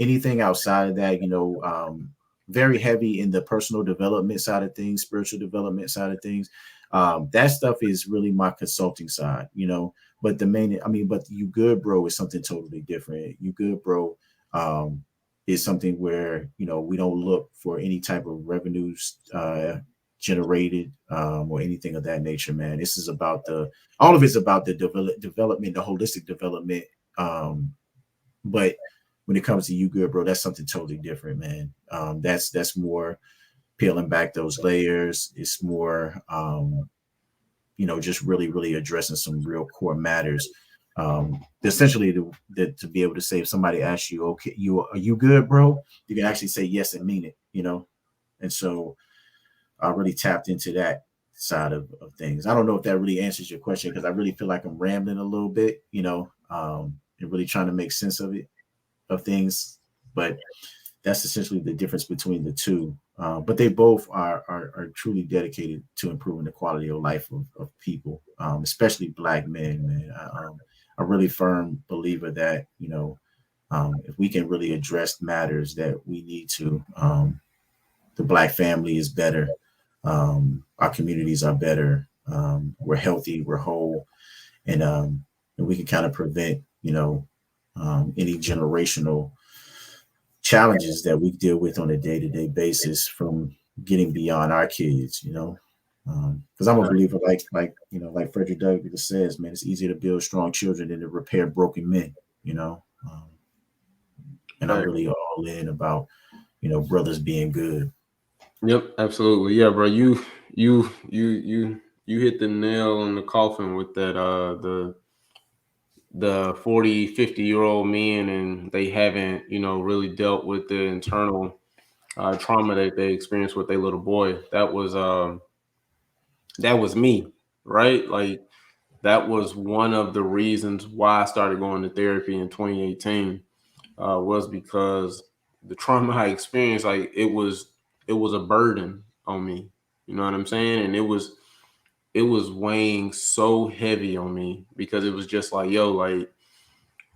Anything outside of that, very heavy in the personal development side of things, spiritual development side of things. That stuff is really my consulting side, but but You Good Bro is something totally different. You Good Bro is something where, we don't look for any type of revenues generated or anything of that nature, man. This is about all of it's about the development, the holistic development. But when it comes to You Good Bro, that's something totally different, man. That's more peeling back those layers. It's more, just really, really addressing some real core matters. Essentially to be able to say, if somebody asks you, okay, are you good, bro? You can actually say yes and mean it, And so I really tapped into that side of things. I don't know if that really answers your question, because I really feel like I'm rambling a little bit, and really trying to make sense of things, but that's essentially the difference between the two. But they both are truly dedicated to improving the quality of life of people, especially Black men, man. I'm a really firm believer that, if we can really address matters that we need to, the Black family is better. Our communities are better. We're healthy, we're whole, and we can kind of prevent, any generational challenges that we deal with on a day-to-day basis from getting beyond our kids, because I'm a believer, like Frederick Douglass says, man, it's easier to build strong children than to repair broken men, and I'm really all in about, brothers being good. Yep, absolutely. Yeah, bro. You hit the nail on the coffin with that the 40, 50-year-old men, and they haven't, really dealt with the internal trauma that they experienced with their little boy. That was me, right? Like, that was one of the reasons why I started going to therapy in 2018, was because the trauma I experienced, like, it was a burden on me. You know what I'm saying? And it was weighing so heavy on me, because it was just like, yo, like,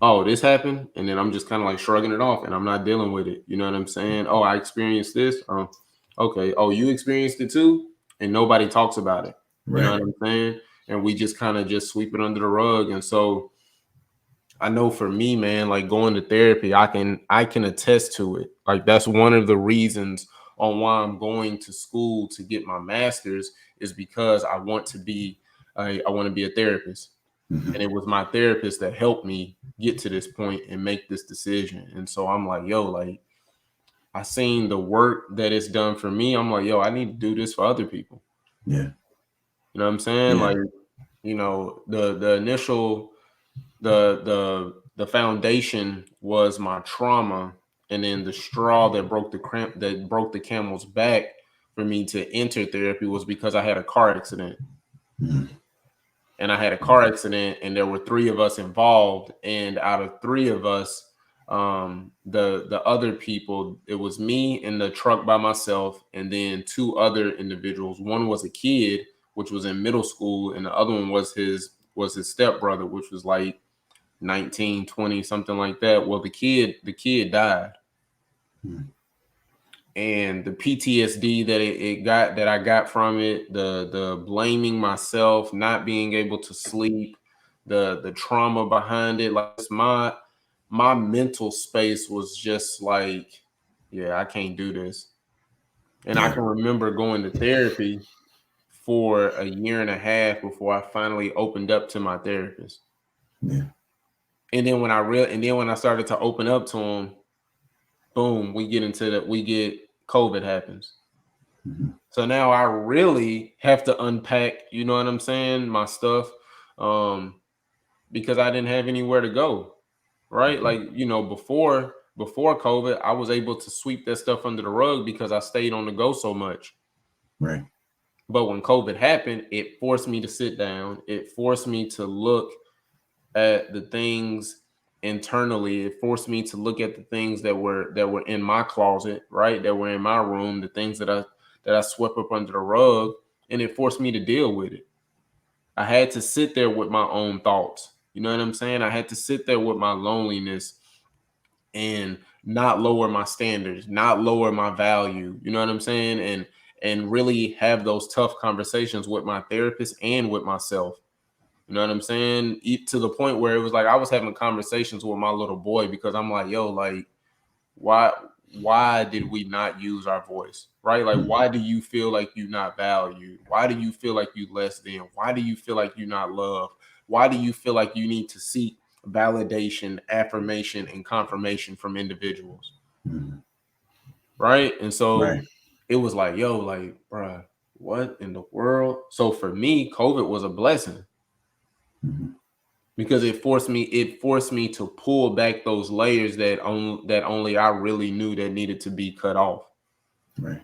oh, this happened, and then I'm just kind of like shrugging it off, and I'm not dealing with it. You know what I'm saying? Oh, I experienced this. Okay. Oh, you experienced it too, and nobody talks about it. You know what I'm saying? And we just kind of just sweep it under the rug. And so I know for me, man, like, going to therapy, I can attest to it. Like, that's one of the reasons on why I'm going to school to get my master's, is because I want to be I want to be a therapist. Mm-hmm. And it was my therapist that helped me get to this point and make this decision. And so I'm like, yo, like, I seen the work that it's done for me. I'm like, yo, I need to do this for other people. Yeah. You know what I'm saying? Yeah. Like, you know, the initial the foundation was my trauma, and then the straw that broke the camel's back for me to enter therapy was because I had a car accident. Mm-hmm. And I had a car accident, and there were 3 of us involved. And out of 3 of us, the other people, it was me in the truck by myself, and then 2 other individuals. One was a kid, which was in middle school, and the other one was his stepbrother, which was like 19, 20, something like that. Well, the kid died. Mm-hmm. And the PTSD that I got from it, the blaming myself, not being able to sleep, the trauma behind it, like my mental space was just like, yeah, I can't do this. And I Yeah. can remember going to therapy for a year and a half before I finally opened up to my therapist. Yeah. And then when I started to open up to him, boom, we get COVID happens. Mm-hmm. So now I really have to unpack, you know what I'm saying, my stuff, because I didn't have anywhere to go, right? Like, you know, before COVID, I was able to sweep that stuff under the rug because I stayed on the go so much. Right. But when COVID happened, it forced me to sit down. It forced me to look at the things internally. It forced me to look at the things that were in my closet, right? That were in my room, the things that I swept up under the rug, and it forced me to deal with it. I had to sit there with my own thoughts. You know what I'm saying? I had to sit there with my loneliness and not lower my standards, not lower my value. You know what I'm saying? And really have those tough conversations with my therapist and with myself. You know what I'm saying? To the point where it was like I was having conversations with my little boy because I'm like, yo, like, why did we not use our voice? Right? Like, Mm-hmm. why do you feel like you're not valued? Why do you feel like you less than? Why do you feel like you're not loved? Why do you feel like you need to seek validation, affirmation, and confirmation from individuals? Mm-hmm. Right? And so Right. it was like, yo, like, bruh, what in the world? So for me, COVID was a blessing Mm-hmm. because it forced me to pull back those layers that only I really knew that needed to be cut off. Right.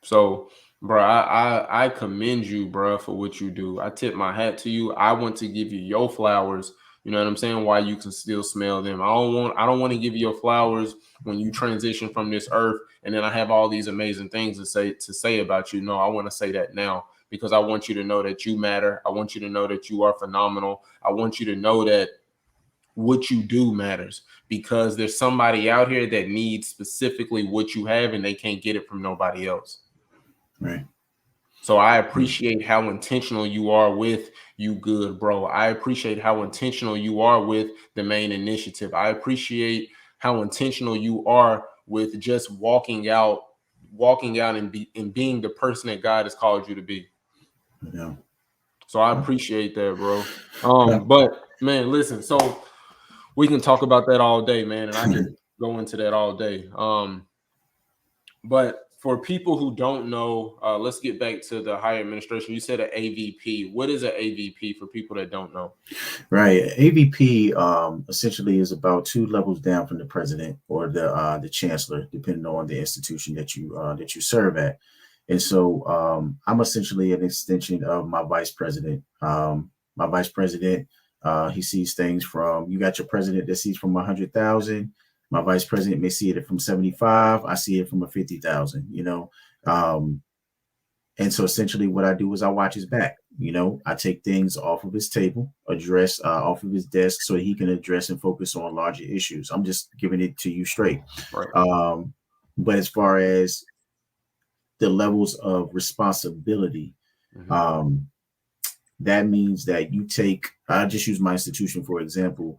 So, bro, I commend you, bro, for what you do. I tip my hat to you. I want to give you your flowers. You know what I'm saying? Why you can still smell them. I don't want to give you your flowers when you transition from this earth, and then I have all these amazing things to say about you. No, I want to say that now because I want you to know that you matter. I want you to know that you are phenomenal. I want you to know that what you do matters because there's somebody out here that needs specifically what you have and they can't get it from nobody else. Right. So I appreciate how intentional you are with You Good, bro. I appreciate how intentional you are with the M.A.I.N initiative. I appreciate how intentional you are with just walking out and being the person that God has called you to be. Yeah. So I Yeah. appreciate that, bro. Yeah. But man, listen, so we can talk about that all day, man, and I can go into that all day. But for people who don't know, let's get back to the higher administration. You said an AVP. What is an AVP for people that don't know? Right. AVP essentially is about 2 levels down from the president or the chancellor, depending on the institution that you serve at. And so I'm essentially an extension of my vice president. My vice president, he sees things from, you got your president that sees from 100,000. My vice president may see it from 75. I see it from a 50,000. Um, and so essentially what I do is I watch his back. I take things off of his table, address off of his desk so he can address and focus on larger issues. I'm just giving it to you straight. Right. But as far as the levels of responsibility, Mm-hmm. um, that means that I just use my institution, for example.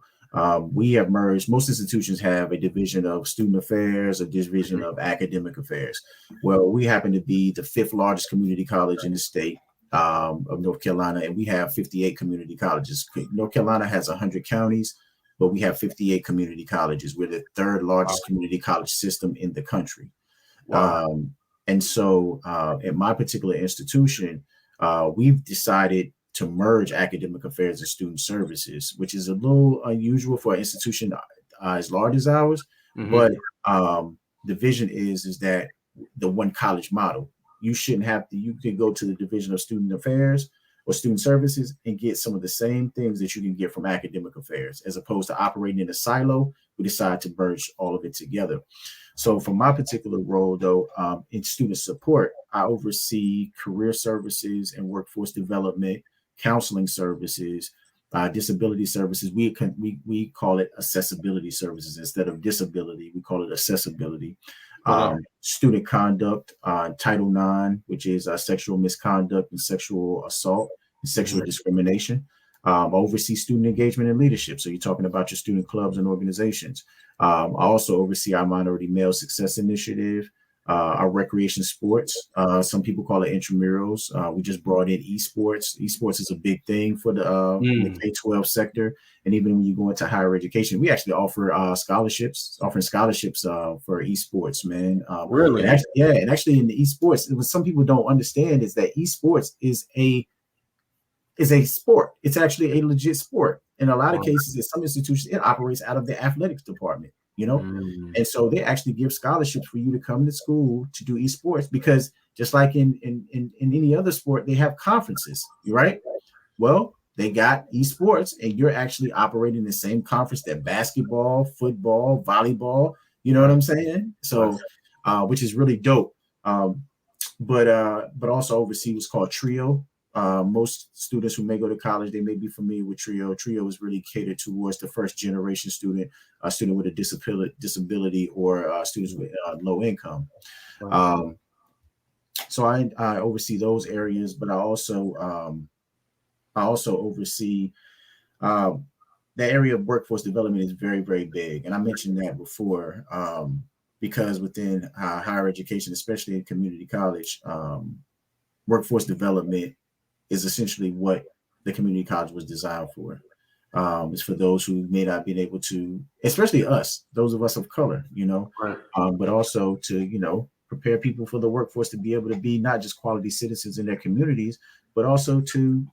We have merged, most institutions have a division of student affairs, a division Mm-hmm. of academic affairs. Well, we happen to be the 5th largest community college in the state. of North Carolina, and we have 58 community colleges. North Carolina has 100 counties, but we have 58 community colleges. We're the third largest community college system in the country. Wow. And so at my particular institution, we've decided to merge academic affairs and student services, which is a little unusual for an institution as large as ours. But the vision is that the one college model. You shouldn't have to, you can go to the Division of Student Affairs or Student Services and get some of the same things that you can get from academic affairs, as opposed to operating in a silo. We decided to merge all of it together. So for my particular role, though, in student support, I oversee career services and workforce development, counseling services, disability services. We call it accessibility services instead of disability. We call it accessibility. Student conduct, Title IX, which is sexual misconduct and sexual assault and sexual discrimination. Oversee student engagement and leadership. So you're talking about your student clubs and organizations. I also oversee our Minority Male Success Initiative, our recreation sports. Some people call it intramurals. We just brought in esports. Esports is a big thing for in the K-12 sector. And even when you go into higher education, we actually offer scholarships for esports, man. Really? And actually in the esports, what some people don't understand is that esports is a sport. It's actually a legit sport. In a lot of cases, in some institutions, it operates out of the athletics department, And so they actually give scholarships for you to come to school to do esports, because just like in any other sport, they have conferences, right? Well, they got esports, and you're actually operating the same conference that basketball, football, volleyball, you know what I'm saying? So, which is really dope. But also oversee what's called TRIO. Most students who may go to college, they may be familiar with TRIO. TRIO is really catered towards the first generation student with a disability or students with low income. So I oversee those areas, but I also oversee the area of workforce development is very, very big. And I mentioned that before, because within higher education, especially in community college, workforce development is essentially what the community college was designed for. It's for those who may not be able to, especially us, those of us of color, but also to, prepare people for the workforce to be able to be not just quality citizens in their communities, but also to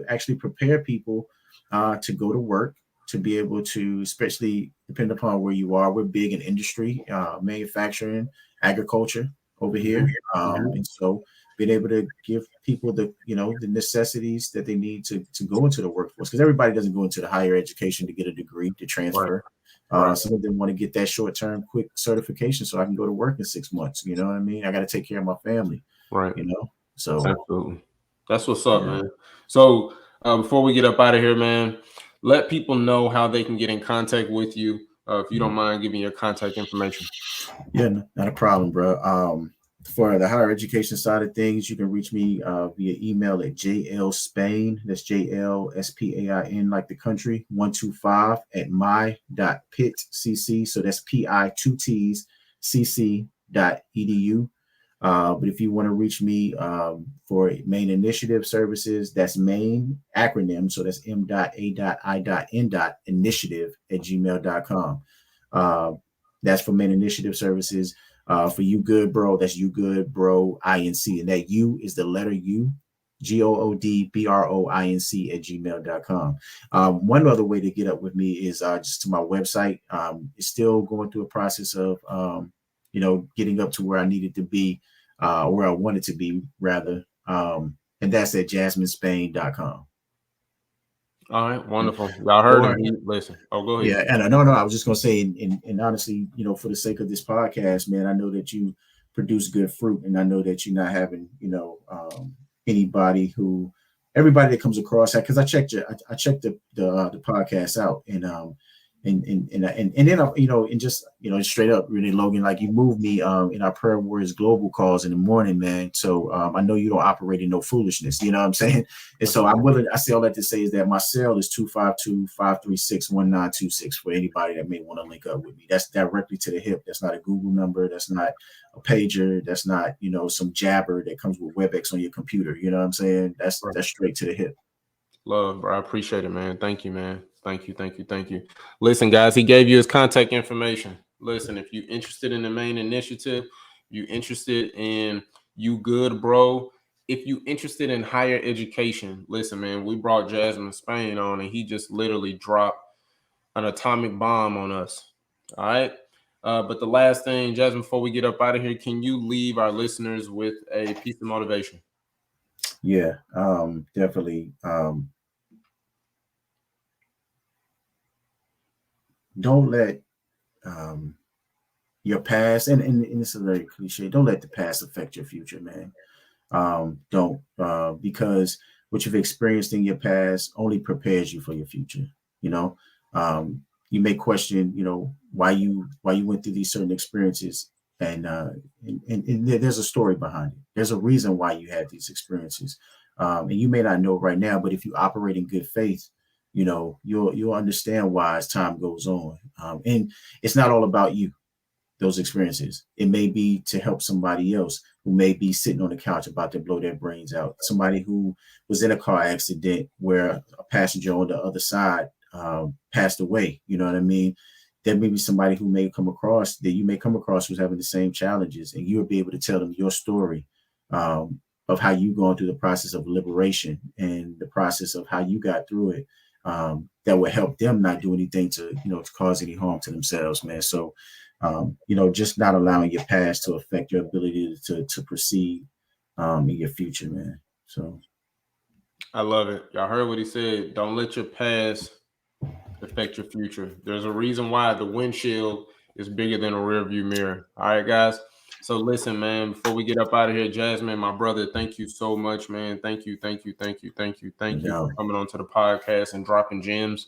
actually prepare people to go to work, to be able to, especially depending upon where you are. We're big in industry, manufacturing, agriculture over here. And so being able to give people the necessities that they need to go into the workforce, because everybody doesn't go into the higher education to get a degree, to transfer. Some of them want to get that short-term quick certification so I can go to work in 6 months. You know what I mean? I got to take care of my family. So absolutely. That's what's up, man. So before we get up out of here, man, let people know how they can get in contact with you. If you don't mind giving your contact information. Yeah, not a problem, bro. For the higher education side of things, you can reach me via email at JLSpain. That's JLSPAIN, like the country, 125 at M.A.I.N.cc. So that's PI2TsCC.edu. But if you want to reach me for M.A.I.N initiative services, that's M.A.I.N acronym. So that's M.A.I.N initiative@gmail.com. That's for M.A.I.N initiative services. For You Good Bro, that's You Good Bro INC, and that U is the letter U, GOODBROINC@gmail.com. One other way to get up with me is just to my website. It's still going through a process of getting up to where I needed to be, where I wanted to be rather, and that's at JasminSpain.com. All right, wonderful. Y'all heard him. Listen. Oh, go ahead. Yeah, and no, I was just gonna say, and honestly, for the sake of this podcast, man, I know that you produce good fruit, and I know that you're not having, everybody that comes across that, because I checked the podcast out, and And then and just straight up, really, Logan, like you moved me in our Prayer Warriors Global calls in the morning, man. So I know you don't operate in no foolishness, you know what I'm saying? And so I'm willing. I say all that to say is that my cell is 252-536-1926 for anybody that may want to link up with me. That's directly to the hip. That's not a Google number. That's not a pager. That's not some jabber that comes with WebEx on your computer. You know what I'm saying? That's straight to the hip. Love, bro. I appreciate it, man. Thank you, man. Thank you. Listen, guys, he gave you his contact information. Listen, if you're interested in the M.A.I.N initiative, you interested in You Good, Bro. If you interested in higher education, listen, man, we brought Jasmin Spain on, and he just literally dropped an atomic bomb on us. All right. But the last thing, Jasmin, before we get up out of here, can you leave our listeners with a piece of motivation? Yeah, definitely. Don't let your past, and it's a very cliche, don't let the past affect your future, man. Don't because what you've experienced in your past only prepares you for your future. You know, you may question, why you went through these certain experiences, and there's a story behind it. There's a reason why you had these experiences, and you may not know right now, but if you operate in good faith, you'll understand why as time goes on. And it's not all about you, those experiences. It may be to help somebody else who may be sitting on the couch about to blow their brains out. Somebody who was in a car accident where a passenger on the other side passed away. You know what I mean? There may be somebody who may come across that you may come across who's having the same challenges, and you'll be able to tell them your story of how you going through the process of liberation and the process of how you got through it. That will help them not do anything to cause any harm to themselves, man. So just not allowing your past to affect your ability to proceed in your future, man. So I love it. Y'all heard what he said. Don't let your past affect your future. There's a reason why the windshield is bigger than a rear view mirror. All right, guys. So listen, man, before we get up out of here, Jasmin, my brother, thank you so much, man. Thank you for coming onto the podcast and dropping gems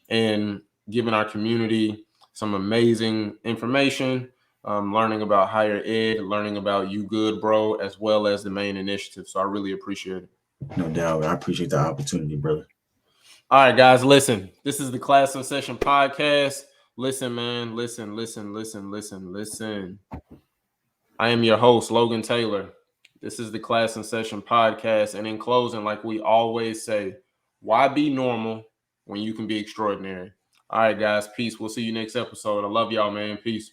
and giving our community some amazing information, learning about higher ed, learning about You Good, Bro, as well as the M.A.I.N initiative. So I really appreciate it. No doubt. I appreciate the opportunity, brother. All right, guys, listen. This is the Class in Session podcast. Listen, man. Listen. I am your host, Logan Taylor. This is the Class in Session podcast. And in closing, like we always say, why be normal when you can be extraordinary? All right, guys. Peace. We'll see you next episode. I love y'all, man. Peace.